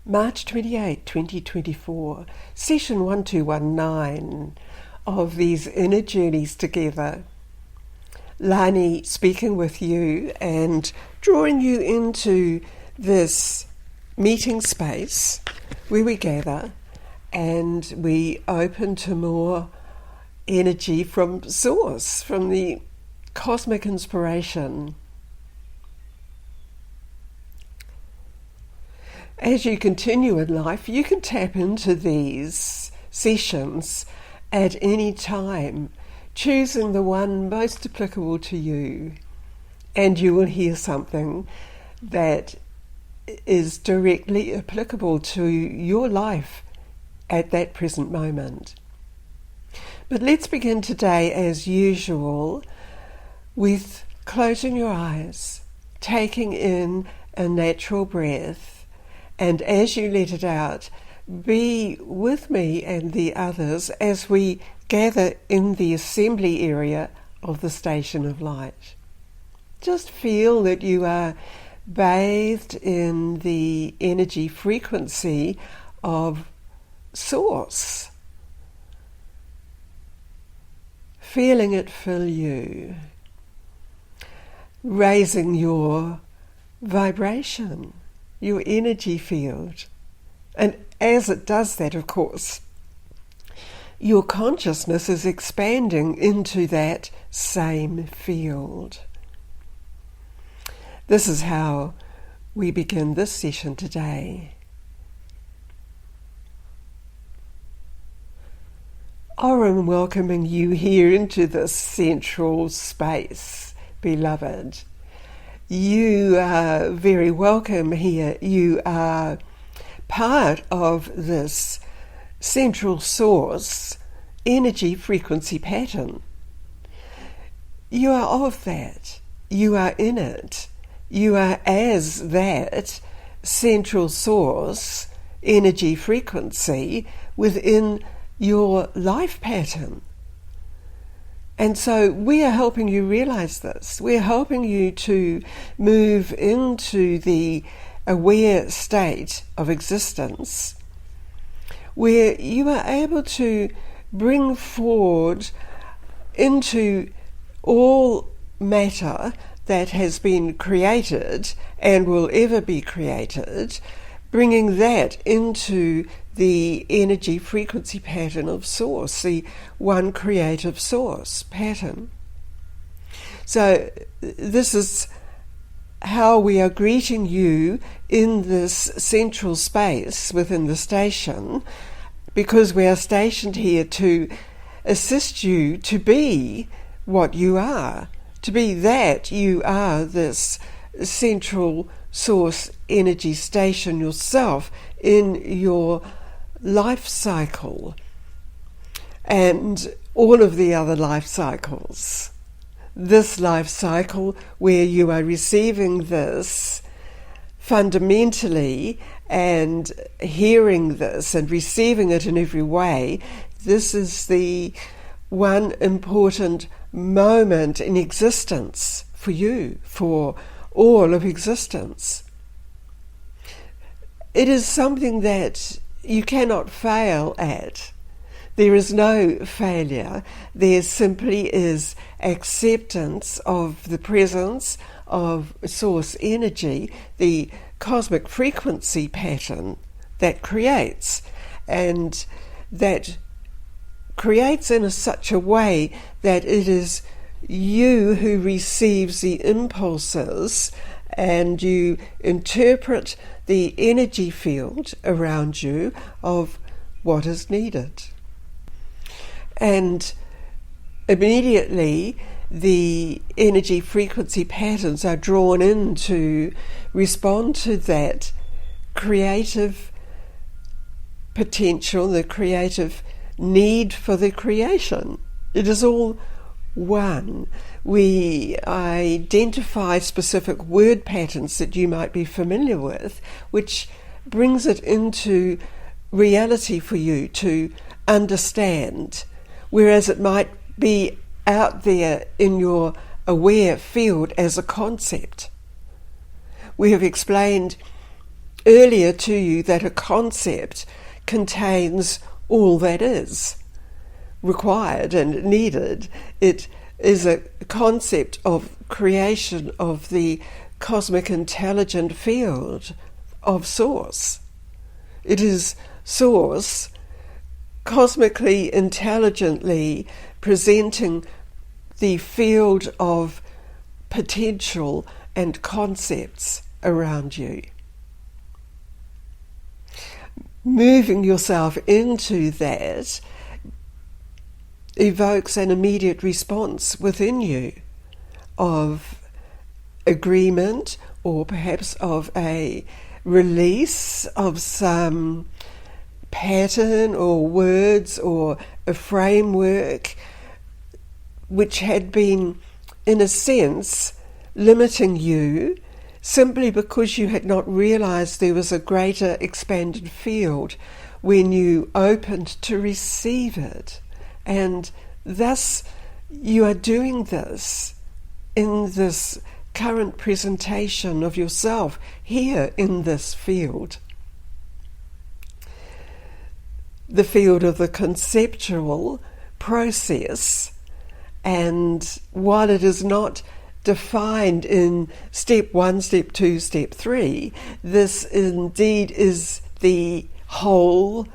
March 28, 2024, session 1219 of these inner journeys together. Lani speaking with you and drawing you into this meeting space where we gather and we open to more energy from Source, from the cosmic inspiration. As you continue in life, you can tap into these sessions at any time, choosing the one most applicable to you, and you will hear something that is directly applicable to your life at that present moment. But let's begin today, as usual, with closing your eyes, taking in a natural breath, and as you let it out, be with me and the others as we gather in the assembly area of the Station of Light. Just feel that you are bathed in the energy frequency of Source, feeling it fill you, raising your vibration, your energy field. And as it does that, of course, your consciousness is expanding into that same field. This is how we begin this session today. I'm welcoming you here into this central space, beloved. You are very welcome here. You are part of this central source energy frequency pattern. You are of that. You are in it. You are as that central source energy frequency within your life pattern. And so we are helping you realize this. We're helping you to move into the aware state of existence where you are able to bring forward into all matter that has been created and will ever be created, bringing that into the energy frequency pattern of Source, the one creative source pattern. So this is how we are greeting you in this central space within the station, because we are stationed here to assist you to be what you are, to be that you are this central source energy station yourself in your life cycle and all of the other life cycles. This life cycle where you are receiving this fundamentally and hearing this and receiving it in every way, this is the one important moment in existence for you, for all of existence. It is something that you cannot fail at. There is no failure. There simply is acceptance of the presence of source energy, the cosmic frequency pattern that creates, and that creates in such a way that it is you who receives the impulses and you interpret the energy field around you of what is needed. And immediately the energy frequency patterns are drawn in to respond to that creative potential, the creative need for the creation. It is all one. We identify specific word patterns that you might be familiar with, which brings it into reality for you to understand, whereas it might be out there in your aware field as a concept. We have explained earlier to you that a concept contains all that is required and needed. It is a concept of creation of the cosmic intelligent field of Source. It is Source cosmically intelligently presenting the field of potential and concepts around you. Moving yourself into that evokes an immediate response within you of agreement, or perhaps of a release of some pattern or words or a framework which had been, in a sense, limiting you simply because you had not realized there was a greater expanded field when you opened to receive it. And thus you are doing this in this current presentation of yourself here in this field. The field of the conceptual process, and while it is not defined in step 1, step 2, step 3, this indeed is the whole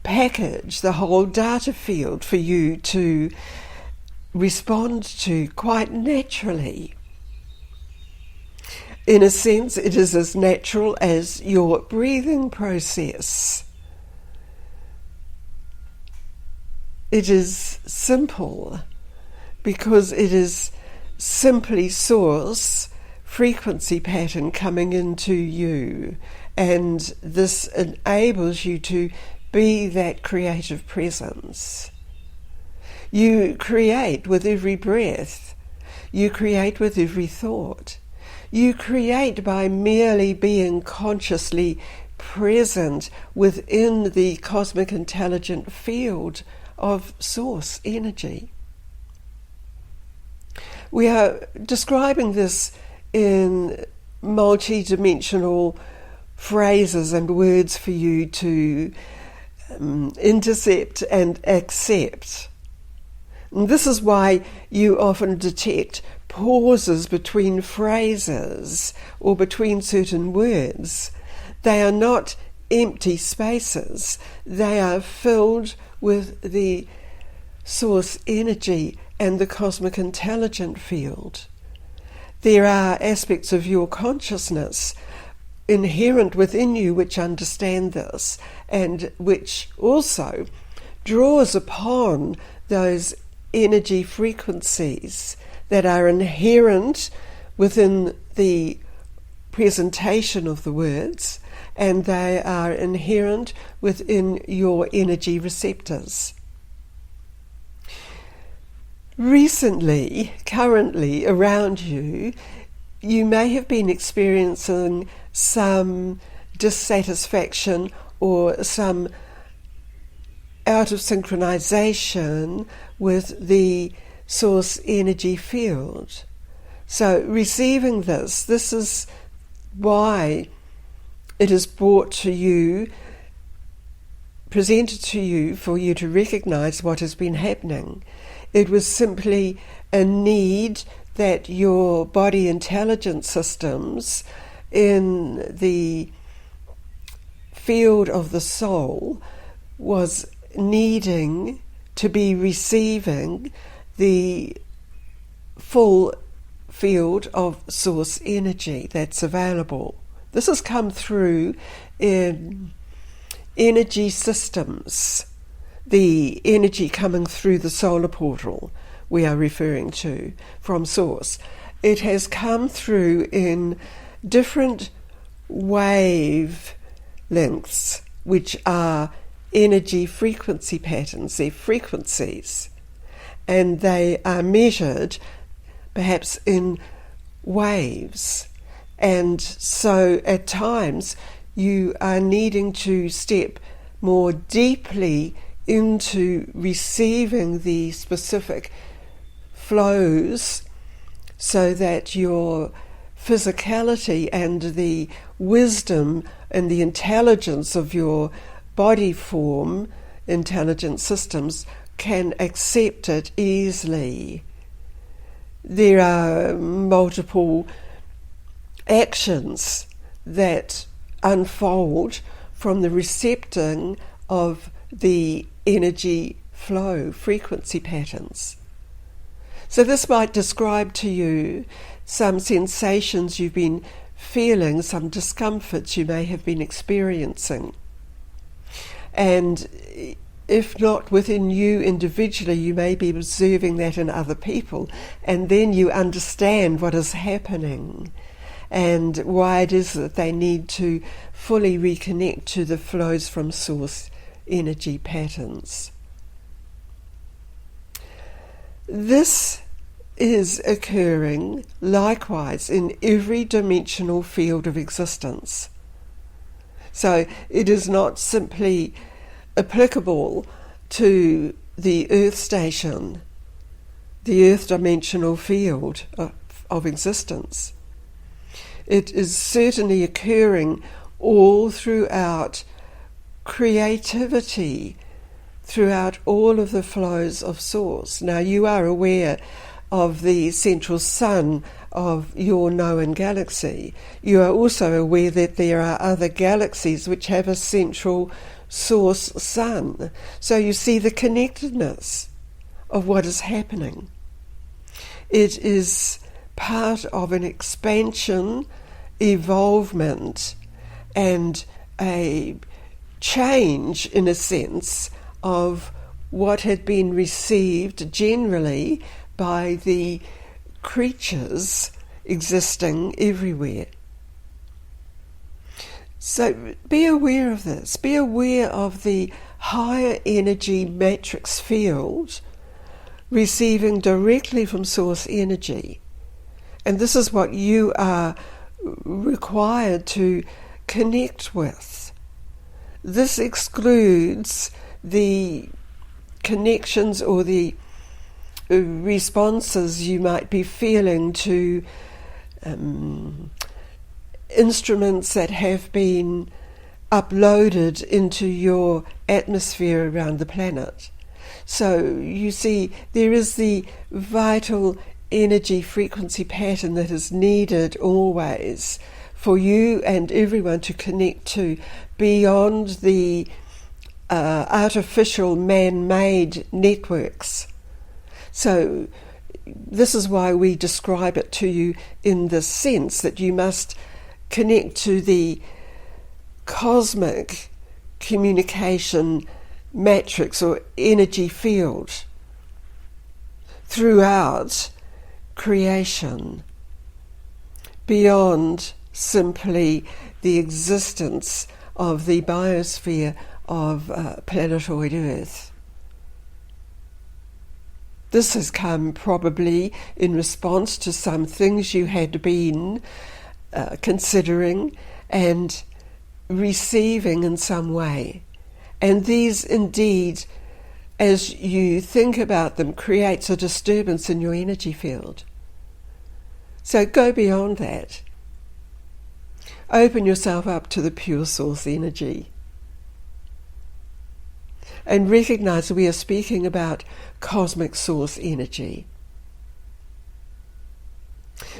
package, the whole data field for you to respond to quite naturally. In a sense, it is as natural as your breathing process. It is simple because it is simply Source frequency pattern coming into you, and this enables you to be that creative presence. You create with every breath. You create with every thought. You create by merely being consciously present within the cosmic intelligent field of Source energy. We are describing this in multi-dimensional phrases and words for you to intercept and accept. And this is why you often detect pauses between phrases or between certain words. They are not empty spaces. They are filled with the Source energy and the cosmic intelligent field. There are aspects of your consciousness inherent within you which understand this, and which also draws upon those energy frequencies that are inherent within the presentation of the words, and they are inherent within your energy receptors. Recently, currently around you, you may have been experiencing some dissatisfaction or some out of synchronization with the Source energy field. So receiving this is why it is brought to you, presented to you, for you to recognize what has been happening. It was simply a need that your body intelligence systems in the field of the soul was needing to be receiving the full field of Source energy that's available. This has come through in energy systems, the energy coming through the solar portal we are referring to from Source. It has come through in different wave lengths, which are energy frequency patterns, they're frequencies, and they are measured perhaps in waves. And so at times you are needing to step more deeply into receiving the specific flows so that your physicality and the wisdom and the intelligence of your body form, intelligent systems, can accept it easily. There are multiple actions that unfold from the recepting of the energy flow, frequency patterns. So this might describe to you some sensations you've been feeling, some discomforts you may have been experiencing. And if not within you individually, you may be observing that in other people, and then you understand what is happening and why it is that they need to fully reconnect to the flows from source energy patterns. This is occurring likewise in every dimensional field of existence. So it is not simply applicable to the Earth station, the Earth dimensional field of existence. It is certainly occurring all throughout creativity, throughout all of the flows of source. Now you are aware of the central sun of your known galaxy. You are also aware that there are other galaxies which have a central source sun. So you see the connectedness of what is happening. It is part of an expansion, evolvement, and a change, in a sense, of what had been received generally by the creatures existing everywhere. So be aware of this. Be aware of the higher energy matrix field receiving directly from source energy. And this is what you are required to connect with. This excludes the connections or the responses you might be feeling to instruments that have been uploaded into your atmosphere around the planet. So you see, there is the vital energy frequency pattern that is needed always for you and everyone to connect to, beyond the artificial man-made networks. So this is why we describe it to you in the sense that you must connect to the cosmic communication matrix or energy field throughout creation, beyond simply the existence of the biosphere of planetoid Earth. This has come probably in response to some things you had been considering and receiving in some way. And these indeed, as you think about them, creates a disturbance in your energy field. So go beyond that. Open yourself up to the pure source energy. And recognize we are speaking about cosmic source energy.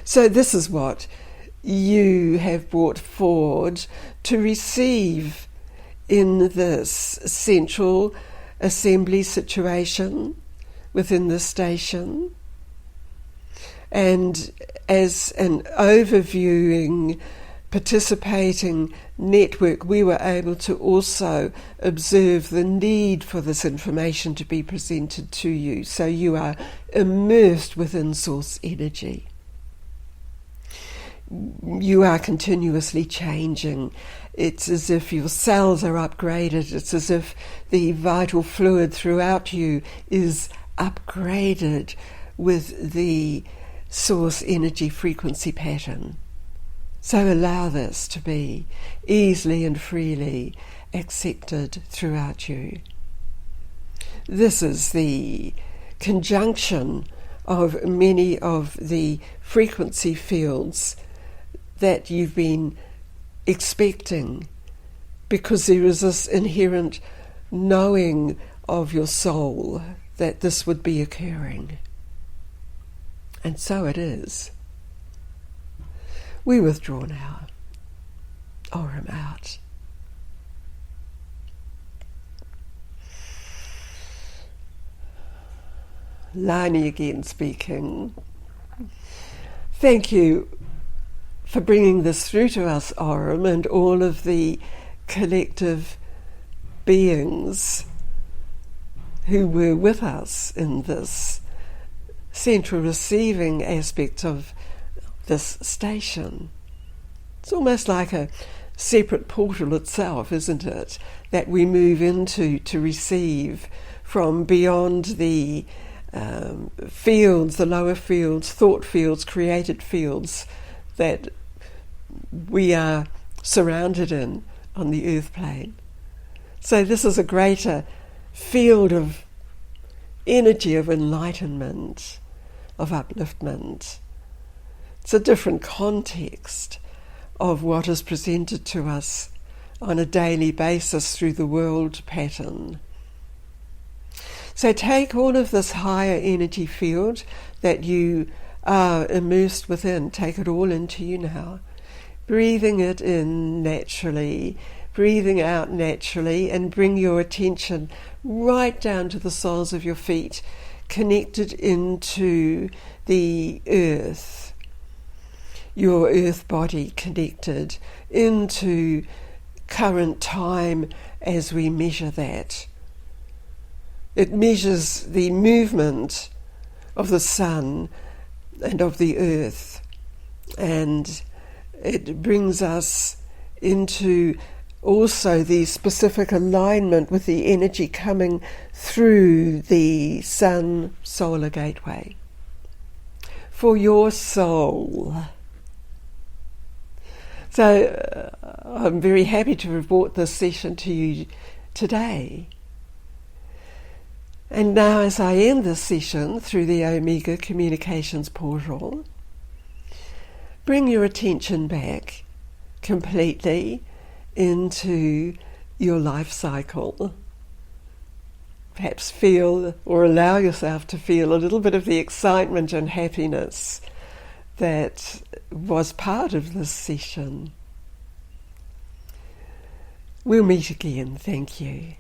So this is what you have brought forward to receive in this central assembly situation within the station. And as an overviewing, participating network, we were able to also observe the need for this information to be presented to you. So you are immersed within source energy. You are continuously changing. It's as if your cells are upgraded. It's as if the vital fluid throughout you is upgraded with the source energy frequency pattern. So allow this to be easily and freely accepted throughout you. This is the conjunction of many of the frequency fields that you've been expecting because there is this inherent knowing of your soul that this would be occurring. And so it is. We withdraw now. Aurum out. Lani again speaking. Thank you for bringing this through to us, Aurum, and all of the collective beings who were with us in this central receiving aspect of this station. It's almost like a separate portal itself, isn't it, that we move into to receive from beyond the fields, the lower fields, thought fields, created fields that we are surrounded in on the earth plane. So this is a greater field of energy, of enlightenment, of upliftment. It's a different context of what is presented to us on a daily basis through the world pattern. So take all of this higher energy field that you are immersed within, take it all into you now, breathing it in naturally, breathing out naturally, and bring your attention right down to the soles of your feet, connected into the earth, your earth body connected into current time as we measure that. It measures the movement of the sun and of the earth, and it brings us into also the specific alignment with the energy coming through the sun solar gateway for your soul. So I'm very happy to report this session to you today. And now, as I end this session through the Omega Communications portal, bring your attention back completely into your life cycle. Perhaps feel or allow yourself to feel a little bit of the excitement and happiness that was part of this session. We'll meet again. Thank you.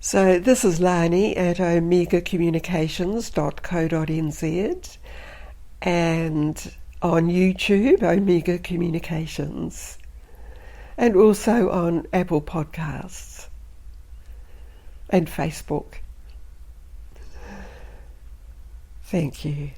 So this is Lani at omegacommunications.co.nz and on YouTube, Omega Communications, and also on Apple Podcasts and Facebook. Thank you.